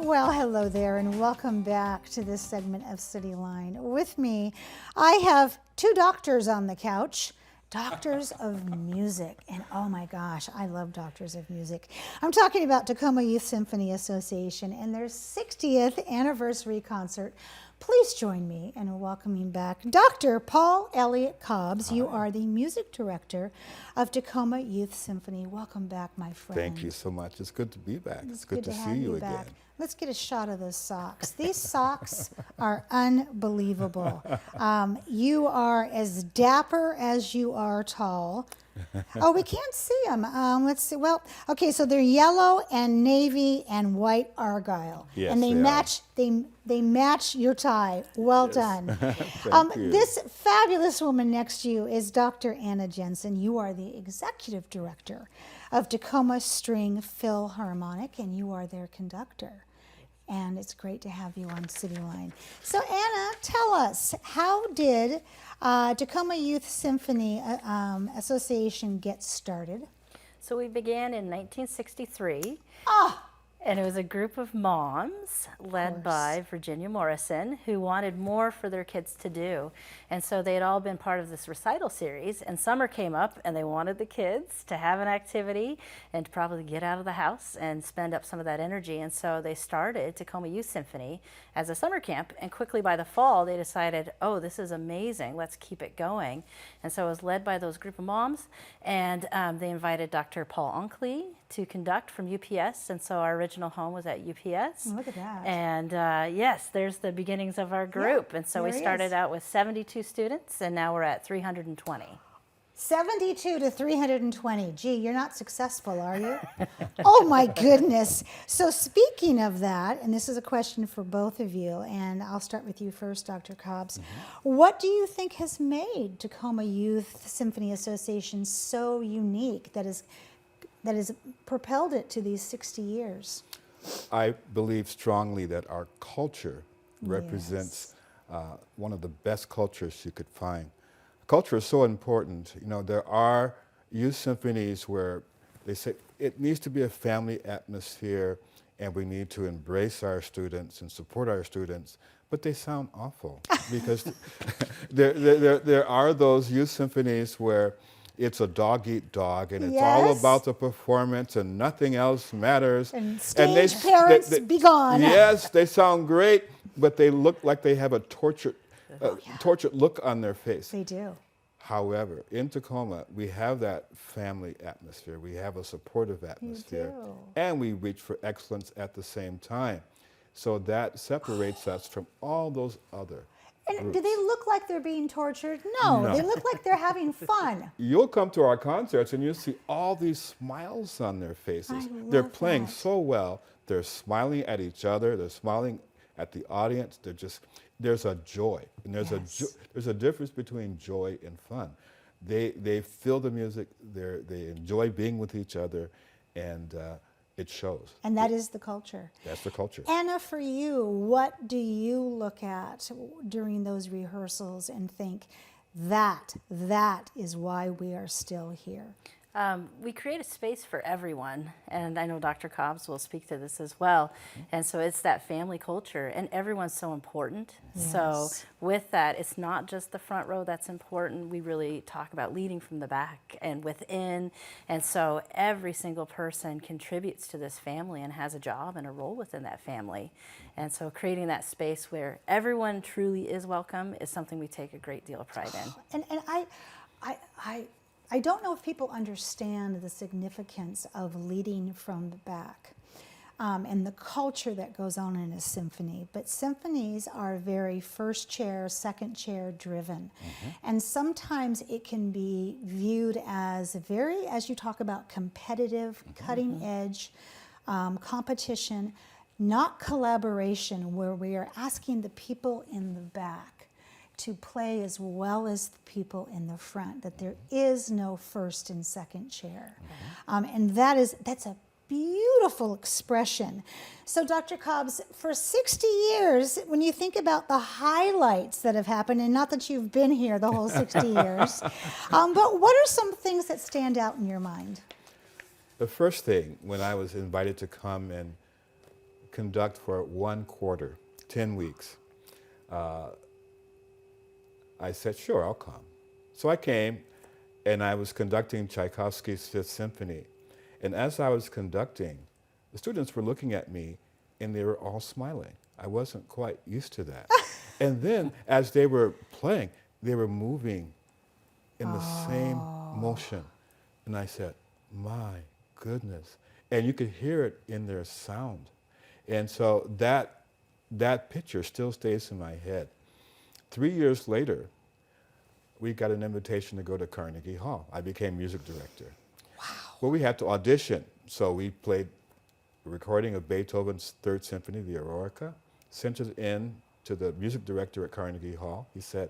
Well, hello there, and welcome back to this segment of Cityline. With me, I have two doctors on the couch, doctors of music. And oh my gosh, I love doctors of music. I'm talking about Tacoma Youth Symphony Association and their 60th anniversary concert. Please join me in welcoming back Dr. Paul Elliott Cobbs. You are the music director of Tacoma Youth Symphony. Welcome back, my friend. Thank you so much. It's good to be back. It's good to see you again. back. Let's get a shot of those socks. These socks are unbelievable. You are as dapper as you are tall. Oh, we can't see them. Let's see. Well, okay, so they're yellow and navy and white argyle. Yes, and they match. are. They match your tie. Well done. Thank you. This fabulous woman next to you is Dr. Anna Jensen. You are the executive director of Tacoma String Philharmonic, and you are their conductor. And it's great to have you on Cityline. So Anna, tell us, how did Tacoma Youth Symphony Association get started? So we began in 1963. Ah! And it was a group of moms led by Virginia Morrison who wanted more for their kids to do. And so they had all been part of this recital series, and summer came up and they wanted the kids to have an activity and to probably get out of the house and spend up some of that energy. And so they started Tacoma Youth Symphony as a summer camp, and quickly by the fall they decided, oh, this is amazing, let's keep it going. And so it was led by those group of moms, and they invited Dr. Paul Unkley to conduct from UPS, and so our original home was at UPS. Look at that. And yes, there's the beginnings of our group. Yeah, and so we started out with 72 students, and now we're at 320. 72 to 320. Gee, you're not successful, are you? Oh my goodness. So speaking of that, and this is a question for both of you, and I'll start with you first, Dr. Cobbs. What do you think has made Tacoma Youth Symphony Association so unique that has propelled it to these 60 years? I believe strongly that our culture represents one of the best cultures you could find. Culture is so important. You know, there are youth symphonies where they say it needs to be a family atmosphere and we need to embrace our students and support our students, but they sound awful because there are those youth symphonies where it's a dog-eat-dog, and it's all about the performance, and nothing else matters. And stage parents, be gone. Yes, they sound great, but they look like they have a tortured look on their face. They do. However, in Tacoma, we have that family atmosphere. We have a supportive atmosphere. You do. And we reach for excellence at the same time. So that separates us from all those other And groups. do they look like they're being tortured? No, they look like they're having fun. You'll come to our concerts and you'll see all these smiles on their faces. They're playing so well. They're smiling at each other. They're smiling at the audience. There's a joy. And there's a difference between joy and fun. They feel the music. They enjoy being with each other, and it shows. And that is the culture. That's the culture. Anna, for you, what do you look at during those rehearsals and think, that is why we are still here? We create a space for everyone, and I know Dr. Cobbs will speak to this as well. And so it's that family culture, and everyone's so important. Yes. So with that, it's not just the front row that's important. We really talk about leading from the back and within. And so every single person contributes to this family and has a job and a role within that family. And so creating that space where everyone truly is welcome is something we take a great deal of pride in. And I don't know if people understand the significance of leading from the back and the culture that goes on in a symphony. But symphonies are very first chair, second chair driven. And sometimes it can be viewed as very, as you talk about, competitive, cutting edge competition, not collaboration, where we are asking the people in the back to play as well as the people in the front, that there is no first and second chair. And that's a beautiful expression. So Dr. Cobbs, for 60 years, when you think about the highlights that have happened, and not that you've been here the whole 60 years, but what are some things that stand out in your mind? The first thing, when I was invited to come and conduct for 1 quarter, 10 weeks. I said, sure, I'll come. So I came, and I was conducting Tchaikovsky's Fifth Symphony. And as I was conducting, the students were looking at me, and they were all smiling. I wasn't quite used to that. And then, as they were playing, they were moving in the same motion. And I said, my goodness. And you could hear it in their sound. And so that picture still stays in my head. 3 years later, we got an invitation to go to Carnegie Hall. I became music director. Wow. Well, we had to audition. So we played a recording of Beethoven's Third Symphony, the Eroica, sent it in to the music director at Carnegie Hall. He said,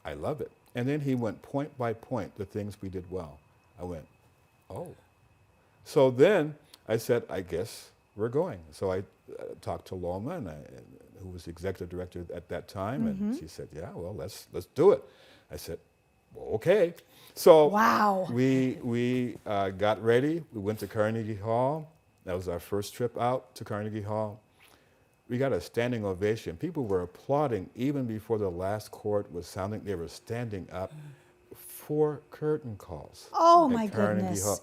I love it. And then he went point by point the things we did well. I went, oh. So then I said, I guess we're going. So I talked to Loma, who was the executive director at that time, and she said, yeah, well, let's do it. I said, well, okay. So wow. we got ready. We went to Carnegie Hall. That was our first trip out to Carnegie Hall. We got a standing ovation. People were applauding even before the last chord was sounding. They were standing up. 4 curtain calls. Oh, at my Carnegie goodness. Hall.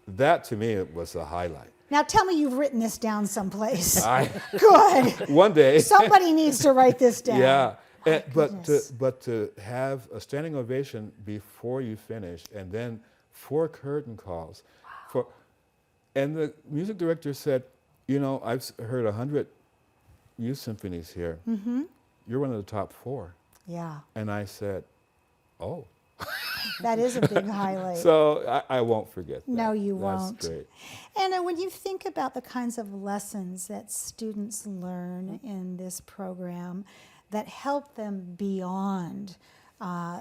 That, to me, was a highlight. Now tell me you've written this down someplace. I, Good. one day. Somebody needs to write this down. Yeah. My But goodness. to have a standing ovation before you finish, and then 4 curtain calls. And the music director said, you know, I've heard 100 youth symphonies here. You're one of the top 4. Yeah, And I said, oh. that is a big highlight. So I won't forget that. No, you That's won't. great. And when you think about the kinds of lessons that students learn in this program that help them beyond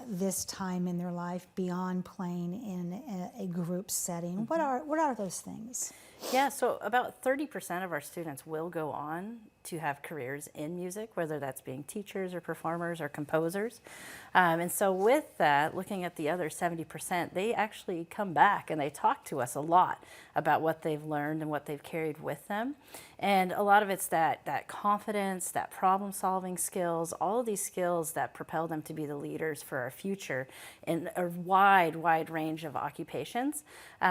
this time in their life, beyond playing in a group setting, what are those things? Yeah, so about 30% of our students will go on to have careers in music, whether that's being teachers or performers or composers. And so with that, looking at the other 70%, they actually come back and they talk to us a lot about what they've learned and what they've carried with them. And a lot of it's that confidence, that problem-solving skills, all of these skills that propel them to be the leaders for our future in a wide range of occupations.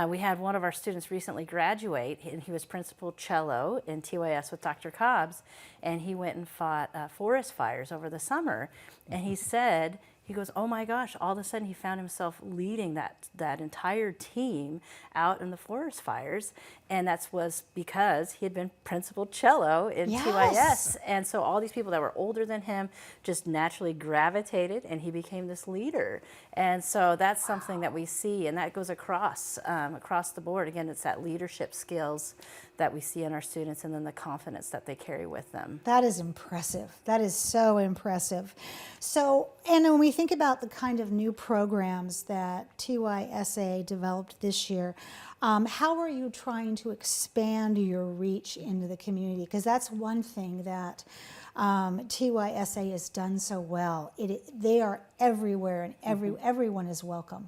We had one of our students recently graduate, and he was principal cello in TYSA with Dr. Cobbs, and he went and fought forest fires over the summer. And he said, he goes, oh my gosh, all of a sudden he found himself leading that entire team out in the forest fires. And that was because he had been principal cello in Yes. TYS. And so all these people that were older than him just naturally gravitated, and he became this leader. And so that's something that we see, and that goes across the board. Again, it's that leadership skills that we see in our students, and then the confidence that they carry with them. That is impressive. That is so impressive. So, and when we think about the kind of new programs that TYSA developed this year, how are you trying to expand your reach into the community? Because that's one thing that TYSA has done so well. They are everywhere, and everyone is welcome.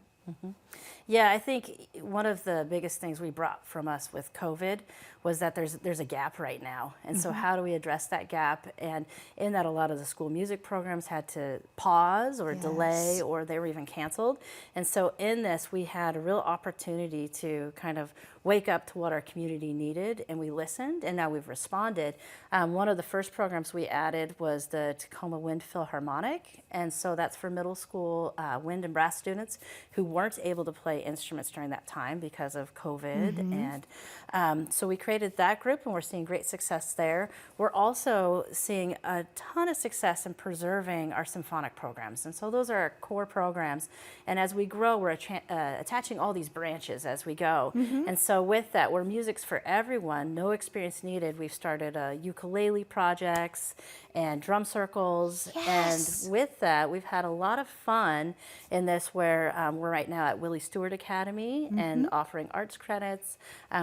Yeah, I think one of the biggest things we brought from us with COVID was that there's a gap right now. And so how do we address that gap? And in that, a lot of the school music programs had to pause or delay, or they were even canceled. And so in this, we had a real opportunity to kind of wake up to what our community needed, and we listened, and now we've responded. One of the first programs we added was the Tacoma Wind Philharmonic, and so that's for middle school wind and brass students who weren't able to play instruments during that time because of COVID. And so we created that group, and we're seeing great success there. We're also seeing a ton of success in preserving our symphonic programs, and so those are our core programs. And as we grow, we're attaching all these branches as we go. And so with that, where music's for everyone, no experience needed, we've started ukulele projects and drum circles. Yes. And with that, we've had a lot of fun in this, where we're right now at Willie Stewart Stewart Academy and offering arts credits.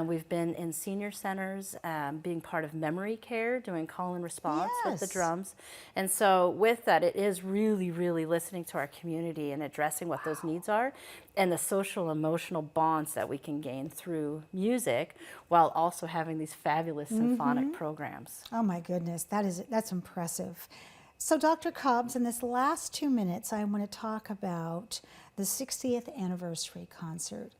We've been in senior centers, being part of memory care, doing call and response with the Yes. drums. And so with that, it is really, really listening to our community and addressing what those needs are and the social emotional bonds that we can gain through music while also having these fabulous symphonic programs. Oh my goodness, that's impressive. So Dr. Cobbs, in this last 2 minutes, I want to talk about the 60th anniversary concert.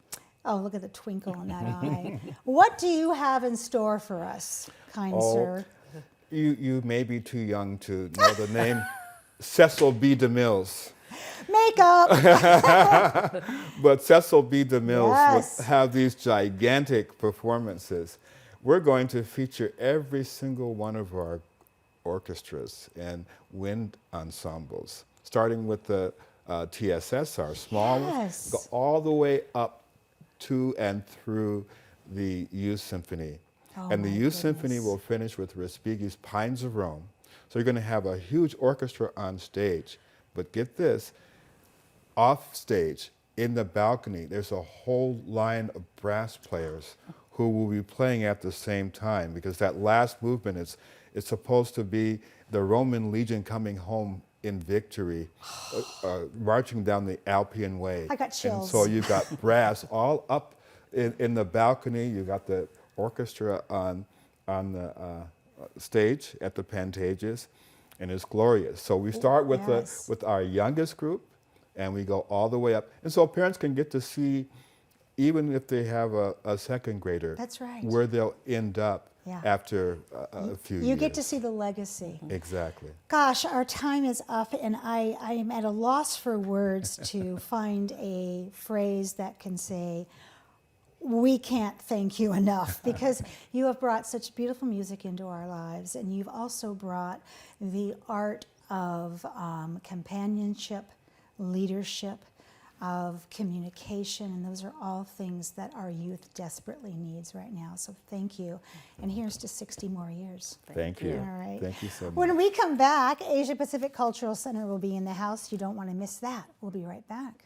Oh, look at the twinkle in that eye. What do you have in store for us, kind sir? You may be too young to know the name Cecil B. DeMille's. Makeup! But Cecil B. DeMille Yes. would have these gigantic performances. We're going to feature every single one of our orchestras and wind ensembles, starting with the TSS, our small ones, go Yes. all the way up to and through the Youth Symphony. Oh And the my Youth Symphony goodness. will finish with Respighi's Pines of Rome. So you're going to have a huge orchestra on stage. But get this, off stage, in the balcony, there's a whole line of brass players who will be playing at the same time, because that last movement is it's supposed to be the Roman legion coming home in victory, marching down the Alpine Way. I got chills. And so you've got brass all up in the balcony. You've got the orchestra on the stage at the Pantages, and it's glorious. So we start with Yes. with our youngest group, and we go all the way up. And so parents can get to see, even if they have a second grader, That's right. where they'll end up Yeah. after a few years. You get to see the legacy. Exactly. Gosh, our time is up, and I am at a loss for words to find a phrase that can say, we can't thank you enough, because you have brought such beautiful music into our lives, and you've also brought the art of companionship, leadership, of communication, and those are all things that our youth desperately needs right now. So thank you. And here's to 60 more years. Thank you. All right. Thank you so much. When we come back, Asia Pacific Cultural Center will be in the house. You don't want to miss that. We'll be right back.